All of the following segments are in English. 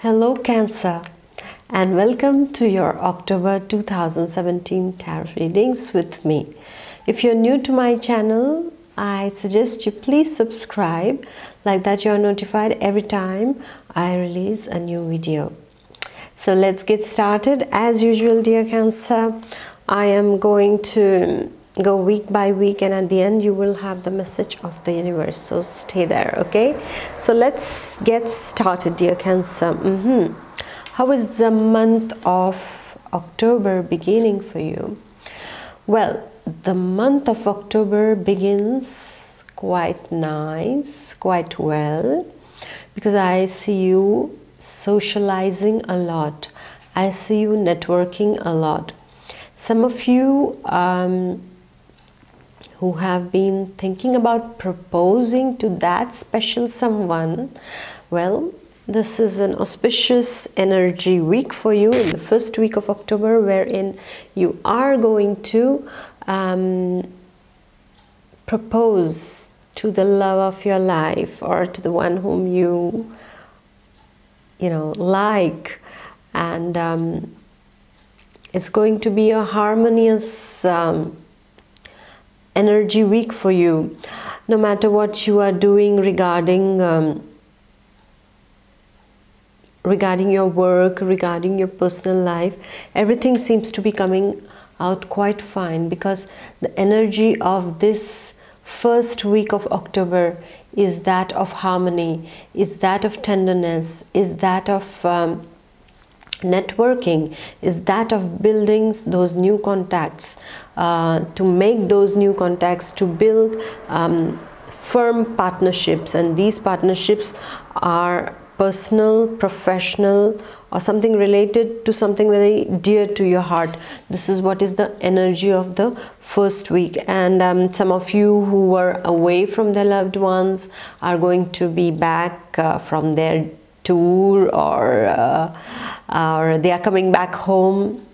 Hello Cancer, and welcome to your October 2017 tarot readings with me. If you're new to my channel, I suggest you please subscribe, like that you are notified every time I release a new video. So let's get started. As usual, dear Cancer, I am going to go week by week, and at the end you will have the message of the universe, so stay there. Okay, so let's get started, dear Cancer. How is the month of October beginning for you? Well, the month of October begins quite nice, quite well, because I see you socializing a lot. I see you networking a lot. Some of you who have been thinking about proposing to that special someone, well, this is an auspicious energy week for you in the first week of October, wherein you are going to propose to the love of your life, or to the one whom you like, and it's going to be a harmonious energy week for you. No matter what you are doing regarding your work, regarding your personal life, everything seems to be coming out quite fine, because the energy of this first week of October is that of harmony, is that of tenderness, is that of networking, is that of building those new contacts, to make those new contacts, to build firm partnerships. And these partnerships are personal, professional, or something related to something very dear to your heart. This is what is the energy of the first week. And some of you who were away from their loved ones are going to be back from their tour, or they are coming back home,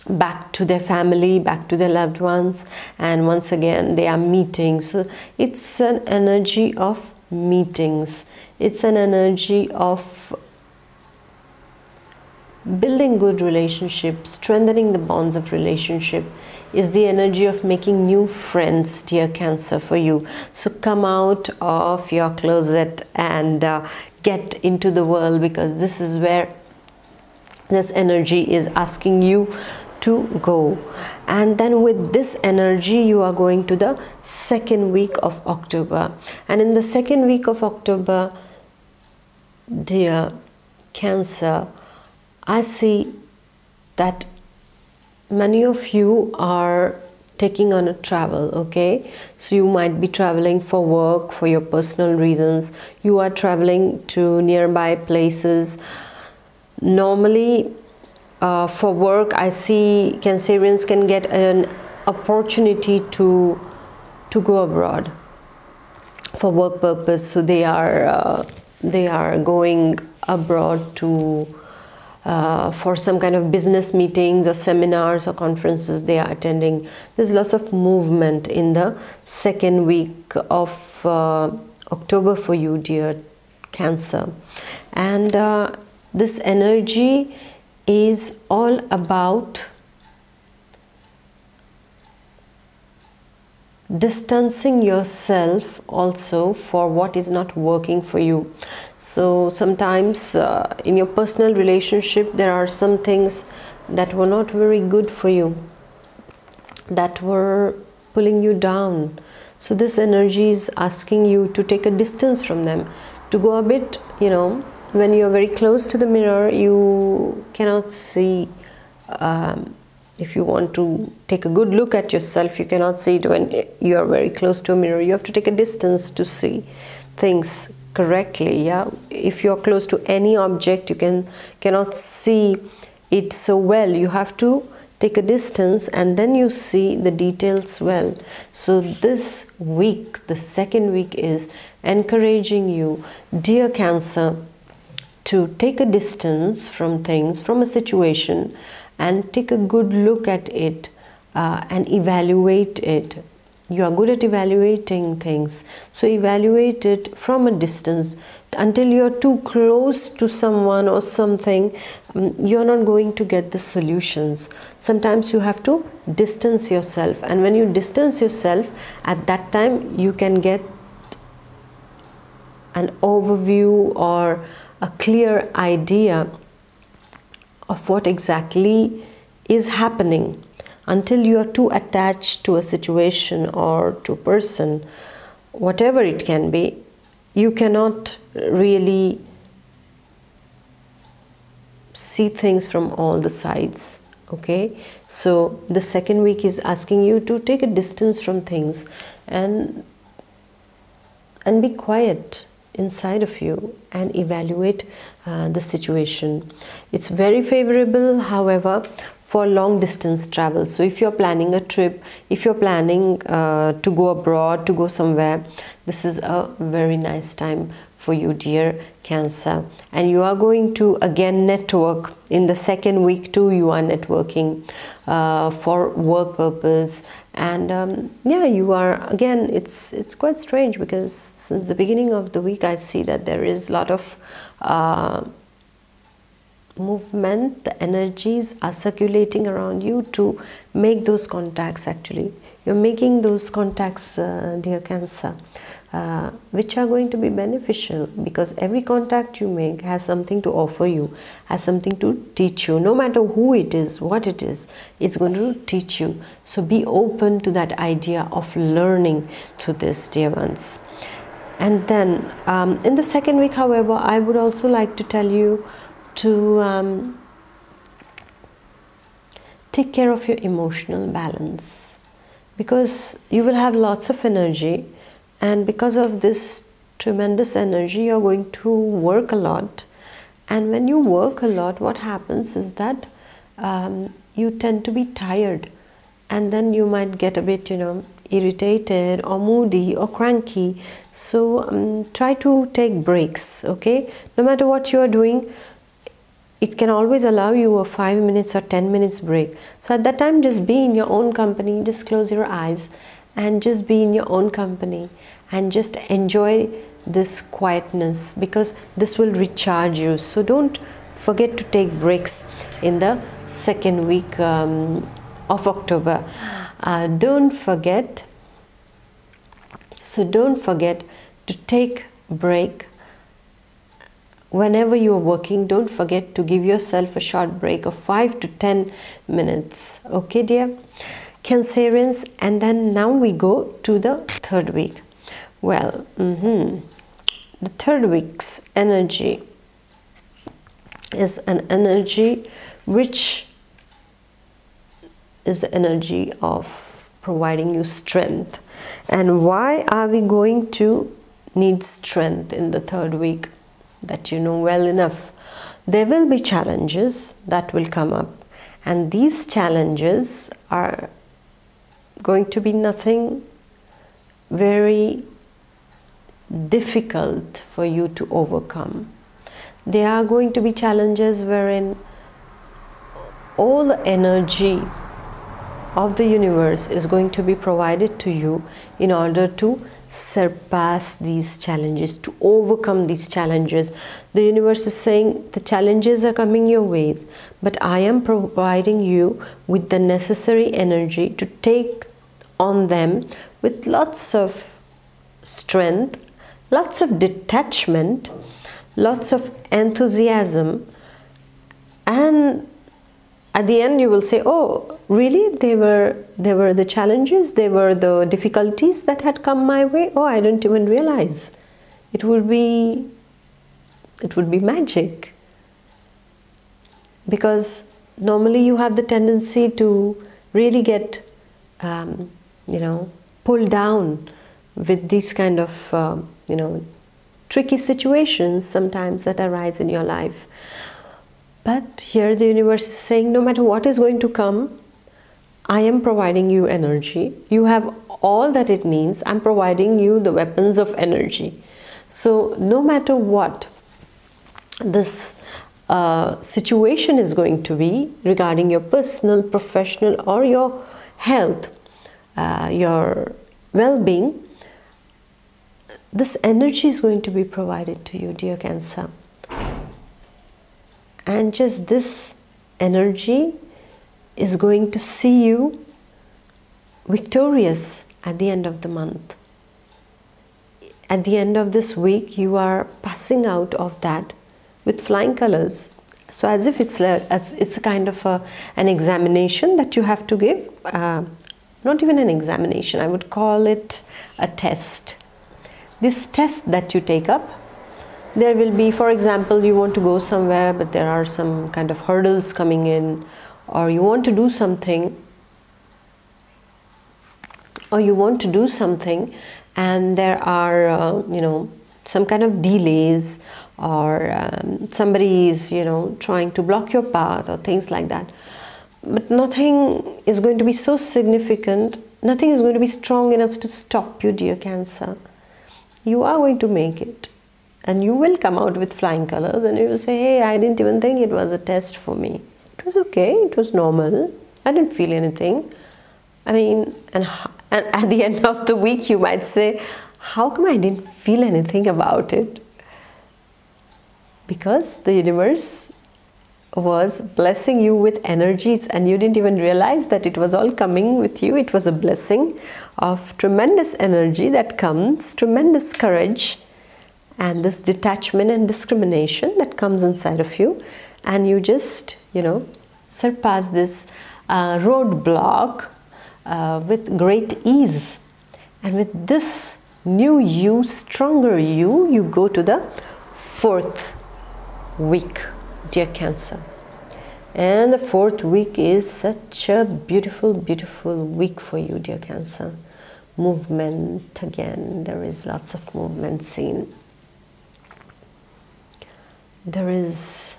back to their family, back to their loved ones, and once again they are meeting. So it's an energy of meetings, it's an energy of building good relationships, strengthening the bonds of relationship, is the energy of making new friends, dear Cancer, for you. So come out of your closet and get into the world, because this is where this energy is asking you to go. And then with this energy you are going to the second week of October, and in the second week of October, dear Cancer, I see that many of you are taking on a travel. Okay, so you might be traveling for work, for your personal reasons. You are traveling to nearby places. Normally for work, I see Cancerians can get an opportunity to go abroad for work purpose. So they are going abroad to for some kind of business meetings or seminars or conferences they are attending. There's lots of movement in the second week of October for you, dear Cancer. And this energy is all about distancing yourself also for what is not working for you. So sometimes in your personal relationship there are some things that were not very good for you, that were pulling you down. So this energy is asking you to take a distance from them, to go a bit, when you're very close to the mirror, you cannot see. If you want to take a good look at yourself, you cannot see it when you are very close to a mirror. You have to take a distance to see things correctly. Yeah, if you're close to any object, you cannot see it so well. You have to take a distance, and then you see the details well. So this week, the second week, is encouraging you, dear Cancer, to take a distance from things, from a situation, and take a good look at it and evaluate it. You are good at evaluating things, so evaluate it from a distance. until you're too close to someone or something, you're not going to get the solutions. Sometimes you have to distance yourself, and when you distance yourself, at that time you can get an overview or a clear idea of what exactly is happening. Until you are too attached to a situation or to a person, whatever it can be, you cannot really see things from all the sides. Okay, so the second week is asking you to take a distance from things and be quiet inside of you and evaluate the situation. It's very favorable, however, for long distance travel. So if you're planning a trip, if you're planning to go abroad, to go somewhere, this is a very nice time for you, dear Cancer. And you are going to again network in the second week too. You are networking for work purpose, and yeah, you are again, it's quite strange, because since the beginning of the week I see that there is a lot of movement. The energies are circulating around you to make those contacts. Actually, you're making those contacts, dear Cancer, which are going to be beneficial, because every contact you make has something to offer you, has something to teach you. No matter who it is, what it is, it's going to teach you. So be open to that idea of learning through this, dear ones. And then in the second week, however, I would also like to tell you to take care of your emotional balance, because you will have lots of energy, and because of this tremendous energy you're going to work a lot. And when you work a lot, what happens is that you tend to be tired, and then you might get a bit, irritated or moody or cranky. So try to take breaks. Okay, no matter what you are doing, it can always allow you a 5 minutes or 10 minutes break. So at that time, just be in your own company, just close your eyes and just be in your own company and just enjoy this quietness, because this will recharge you. So don't forget to take breaks in the second week of October. Don't forget to take break. Whenever you are working, don't forget to give yourself a short break of 5 to 10 minutes. Okay, dear Cancerians. And then now we go to the third week. Well, the third week's energy is an energy which is the energy of providing you strength. And why are we going to need strength in the third week? That you know well enough. There will be challenges that will come up, and these challenges are going to be nothing very difficult for you to overcome. They are going to be challenges wherein all the energy of the universe is going to be provided to you in order to surpass these challenges, to overcome these challenges. The universe is saying the challenges are coming your ways, but I am providing you with the necessary energy to take on them with lots of strength, lots of detachment, lots of enthusiasm, and at the end you will say, oh, really? They were the challenges, they were the difficulties that had come my way. Oh, I didn't even realize. It would be magic. Because normally you have the tendency to really get pulled down with these kind of tricky situations sometimes that arise in your life. But here the universe is saying, no matter what is going to come, I am providing you energy. You have all that it needs. I'm providing you the weapons of energy. So no matter what this situation is going to be regarding your personal, professional, or your health, your well-being, this energy is going to be provided to you, dear Cancer. And just this energy is going to see you victorious at the end of the month. At the end of this week, you are passing out of that with flying colors. So as if it's a kind of an examination that you have to give. Not even an examination, I would call it a test. This test that you take up, there will be, for example, you want to go somewhere, but there are some kind of hurdles coming in, or you want to do something, and there are, some kind of delays, or somebody is, trying to block your path, or things like that. But nothing is going to be so significant, nothing is going to be strong enough to stop you, dear Cancer. You are going to make it. And you will come out with flying colors, and you will say, hey, I didn't even think it was a test for me. It was okay, it was normal. I didn't feel anything. I mean, and at the end of the week, you might say, how come I didn't feel anything about it? Because the universe was blessing you with energies, and you didn't even realize that it was all coming with you. It was a blessing of tremendous energy that comes, tremendous courage, and this detachment and discrimination that comes inside of you, and you just surpass this roadblock with great ease. And with this new you, stronger you go to the 4th week, dear Cancer. And the 4th week is such a beautiful week for you, dear Cancer. Movement again, there is lots of movement seen. There is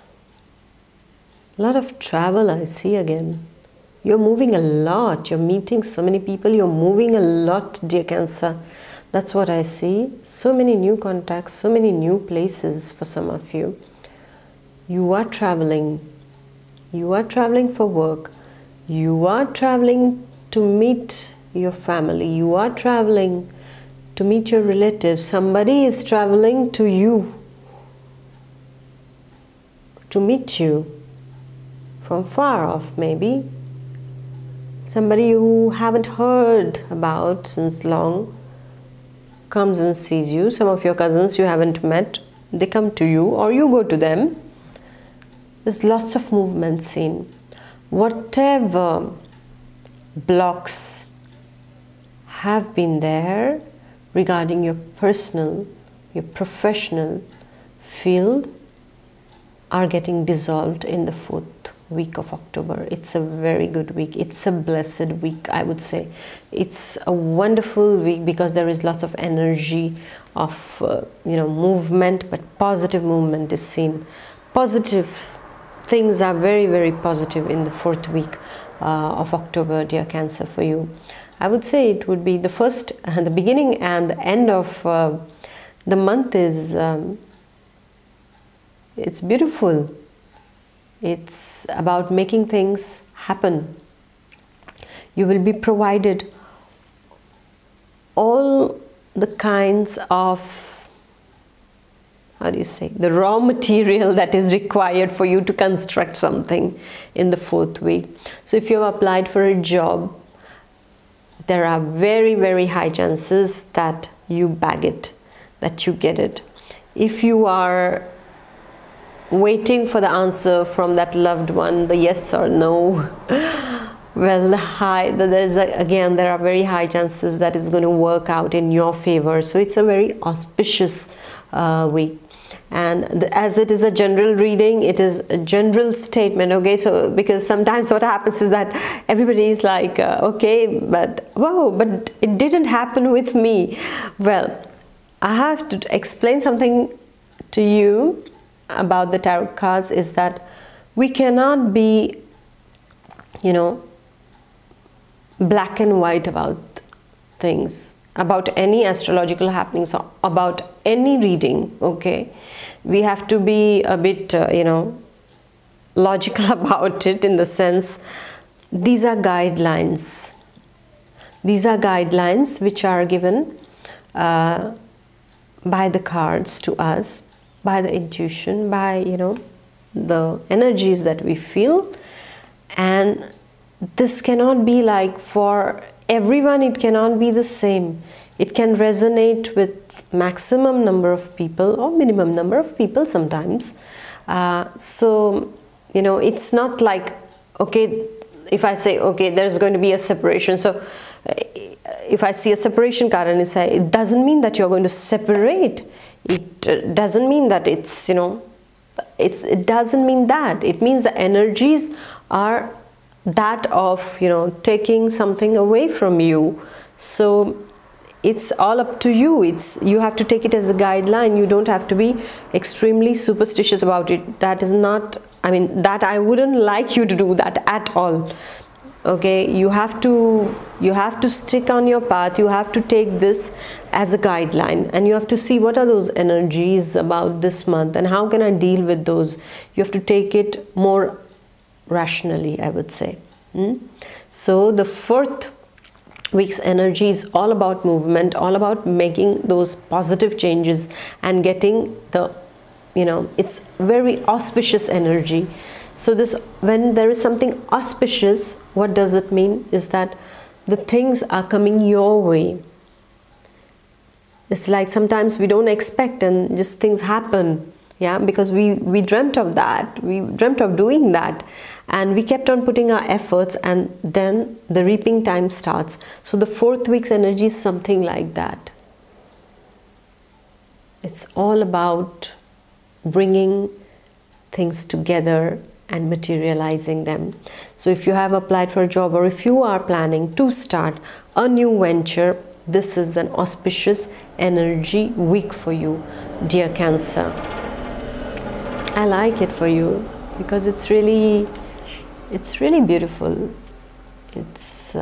a lot of travel I see again. You're moving a lot. You're meeting so many people. You're moving a lot, dear Cancer. That's what I see. So many new contacts, so many new places for some of you. You are traveling. You are traveling for work. You are traveling to meet your family. You are traveling to meet your relatives. Somebody is traveling to you, to meet you from far off, maybe. Somebody you haven't heard about since long comes and sees you. Some of your cousins you haven't met, they come to you, or you go to them. There's lots of movement seen. Whatever blocks have been there regarding your personal, your professional field are getting dissolved in the 4th week of October. It's a very good week. It's a blessed week, I would say. It's a wonderful week because there is lots of energy of movement, but positive movement is seen. Positive things are very positive in the 4th week of October, dear Cancer, for you. I would say it would be the beginning and the end of the month is it's beautiful. It's about making things happen. You will be provided all the kinds of, the raw material that is required for you to construct something in the 4th week. So if you have applied for a job, there are very high chances that you bag it, that you get it. If you are waiting for the answer from that loved one, the yes or no, well, there are very high chances that it's going to work out in your favor. So it's a very auspicious week. And as it is a general reading, it is a general statement, okay? So because sometimes what happens is that everybody is like, okay, but wow, but it didn't happen with me. Well, I have to explain something to you about the tarot cards, is that we cannot be, black and white about things, about any astrological happenings, or about any reading, okay? We have to be a bit, logical about it, in the sense, these are guidelines. These are guidelines which are given by the cards to us, by the intuition, by, you know, the energies that we feel. And this cannot be like for everyone, it cannot be the same. It can resonate with maximum number of people or minimum number of people sometimes. So, you know, it's not like, okay, if I say, okay, there's going to be a separation. So if I see a separation card and it doesn't mean that you're going to separate. It doesn't mean that it's, you know, it doesn't mean that. It means the energies are that of, you know, taking something away from you. So it's all up to you. You have to take it as a guideline. You don't have to be extremely superstitious about it. That is not, I mean, that I wouldn't like you to do that at all. Okay, you have to stick on your path. You have to take this as a guideline, and you have to see what are those energies about this month and how can I deal with those. You have to take it more rationally, I would say. So the 4th week's energy is all about movement, all about making those positive changes and getting the, you know, it's very auspicious energy. So this, when there is something auspicious, what does it mean? Is that the things are coming your way. It's like sometimes we don't expect and just things happen. Yeah, because we dreamt of that. We dreamt of doing that. And we kept on putting our efforts, and then the reaping time starts. So the 4th week's energy is something like that. It's all about bringing things together and materializing them. So if you have applied for a job, or if you are planning to start a new venture, this is an auspicious energy week for you, dear Cancer. I like it for you because it's really beautiful. It's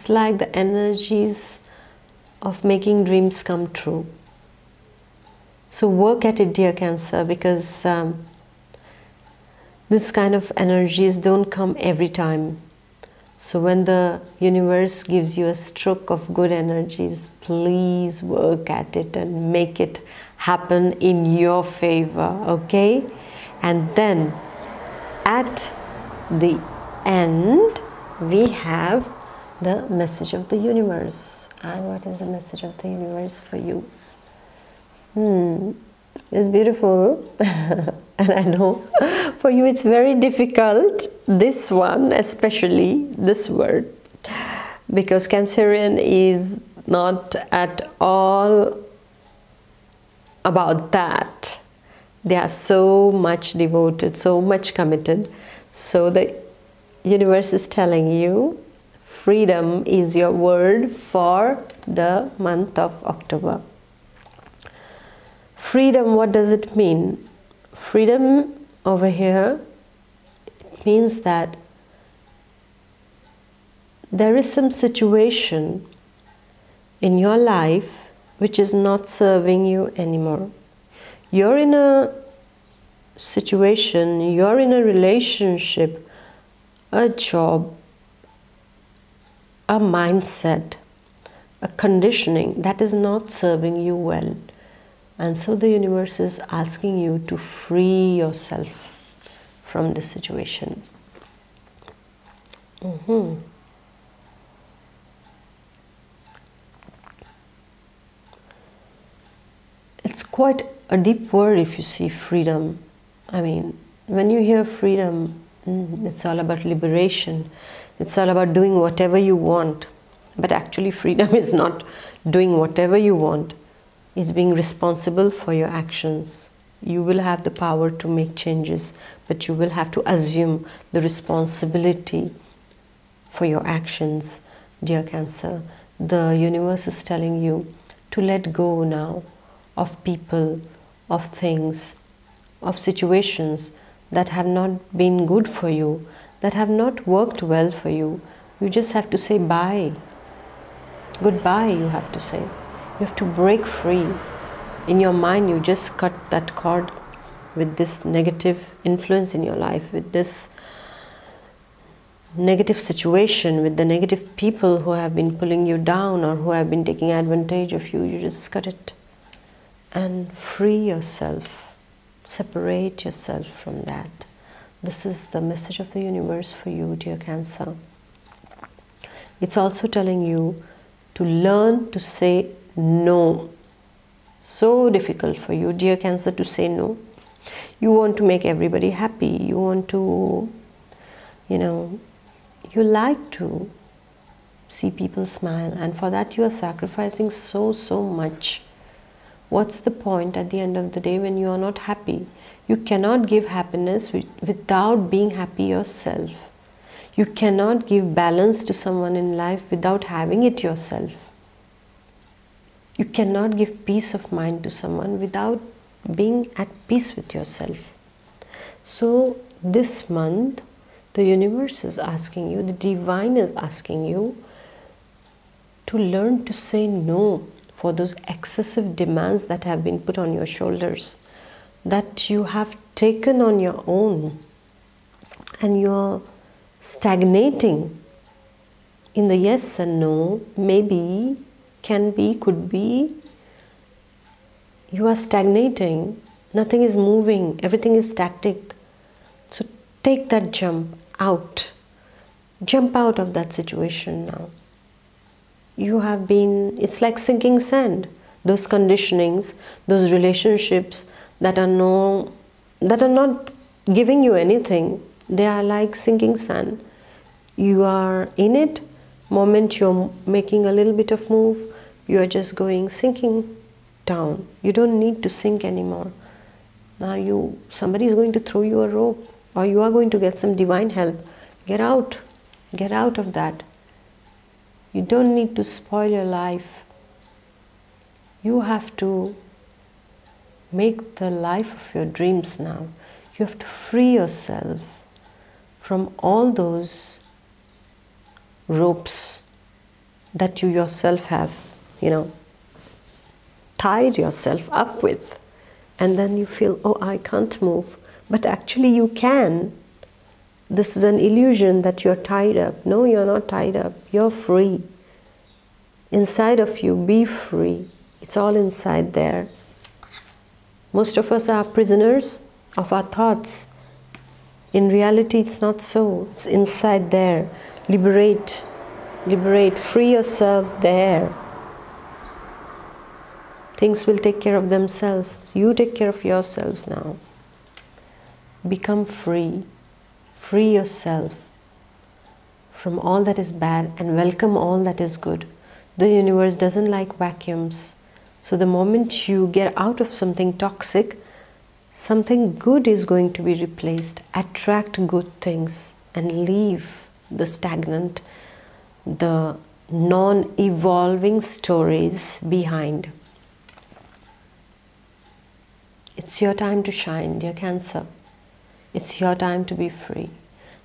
like the energies of making dreams come true. So work at it, dear Cancer, because this kind of energies don't come every time. So when the universe gives you a stroke of good energies, please work at it and make it happen in your favor, okay? And then at the end, we have the message of the universe. And what is the message of the universe for you? It's beautiful. And I know for you it's very difficult, this one, especially this word, because Cancerian is not at all about that. They are so much devoted, so much committed. So the universe is telling you freedom is your word for the month of October. Freedom, what does it mean? Freedom over here, it means that there is some situation in your life which is not serving you anymore. You're in a situation, you're in a relationship, a job, a mindset, a conditioning that is not serving you well. And so the universe is asking you to free yourself from this situation. It's quite a deep word if you see freedom. I mean, when you hear freedom, it's all about liberation. It's all about doing whatever you want. But actually freedom is not doing whatever you want. It's being responsible for your actions. You will have the power to make changes, but you will have to assume the responsibility for your actions, dear Cancer. The universe is telling you to let go now of people, of things, of situations that have not been good for you, that have not worked well for you. You just have to say bye. Goodbye, you have to say. You have to break free. In your mind, you just cut that cord with this negative influence in your life, with this negative situation, with the negative people who have been pulling you down or who have been taking advantage of you, you just cut it and free yourself. Separate yourself from that. This is the message of the universe for you, dear Cancer. It's also telling you to learn to say no. So difficult for you, dear Cancer, to say no. You want to make everybody happy. You want to, you like to see people smile, and for that you are sacrificing so much. What's the point at the end of the day when you are not happy? You cannot give happiness without being happy yourself. You cannot give balance to someone in life without having it yourself. You cannot give peace of mind to someone without being at peace with yourself. So this month, the universe is asking you, the divine is asking you to learn to say no for those excessive demands that have been put on your shoulders, that you have taken on your own, and you're stagnating in the yes and no, maybe, can be, could be. You are stagnating, nothing is moving, everything is static. So take that jump out of that situation now. You have been, it's like sinking sand. Those conditionings, those relationships that are not giving you anything, they are like sinking sand. You are in it, moment you're making a little bit of move, you are just sinking down. You don't need to sink anymore. Now somebody is going to throw you a rope, or you are going to get some divine help. Get out of that. You don't need to spoil your life. You have to make the life of your dreams now. You have to free yourself from all those ropes that you yourself have, tied yourself up with. And then you feel, oh, I can't move. But actually you can. This is an illusion that you're tied up. No, you're not tied up. You're free. Inside of you, be free. It's all inside there. Most of us are prisoners of our thoughts. In reality, it's not so. It's inside there. Liberate. Liberate. Free yourself there. Things will take care of themselves. You take care of yourselves now. Become free. Free yourself from all that is bad and welcome all that is good. The universe doesn't like vacuums. So the moment you get out of something toxic, something good is going to be replaced. Attract good things and leave the stagnant, the non-evolving stories behind. It's your time to shine, dear Cancer. It's your time to be free.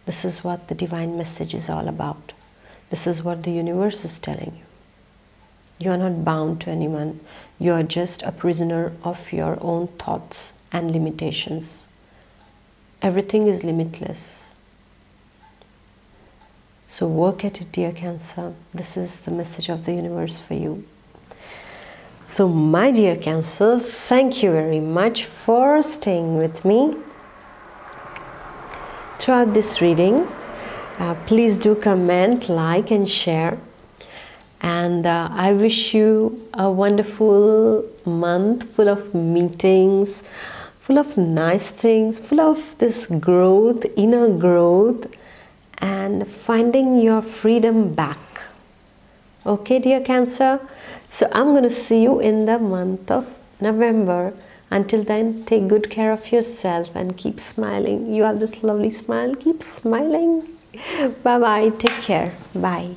This is what the divine message is all about. This is what the universe is telling you. You are not bound to anyone. You are just a prisoner of your own thoughts and limitations. Everything is limitless. So work at it, dear Cancer. This is the message of the universe for you. So my dear Cancer, thank you very much for staying with me throughout this reading. Please do comment, like and share. And I wish you a wonderful month full of meetings, full of nice things, full of this growth, inner growth, and finding your freedom back. Okay, dear Cancer? So I'm going to see you in the month of November. Until then, take good care of yourself and keep smiling. You have this lovely smile. Keep smiling. Bye-bye. Take care. Bye.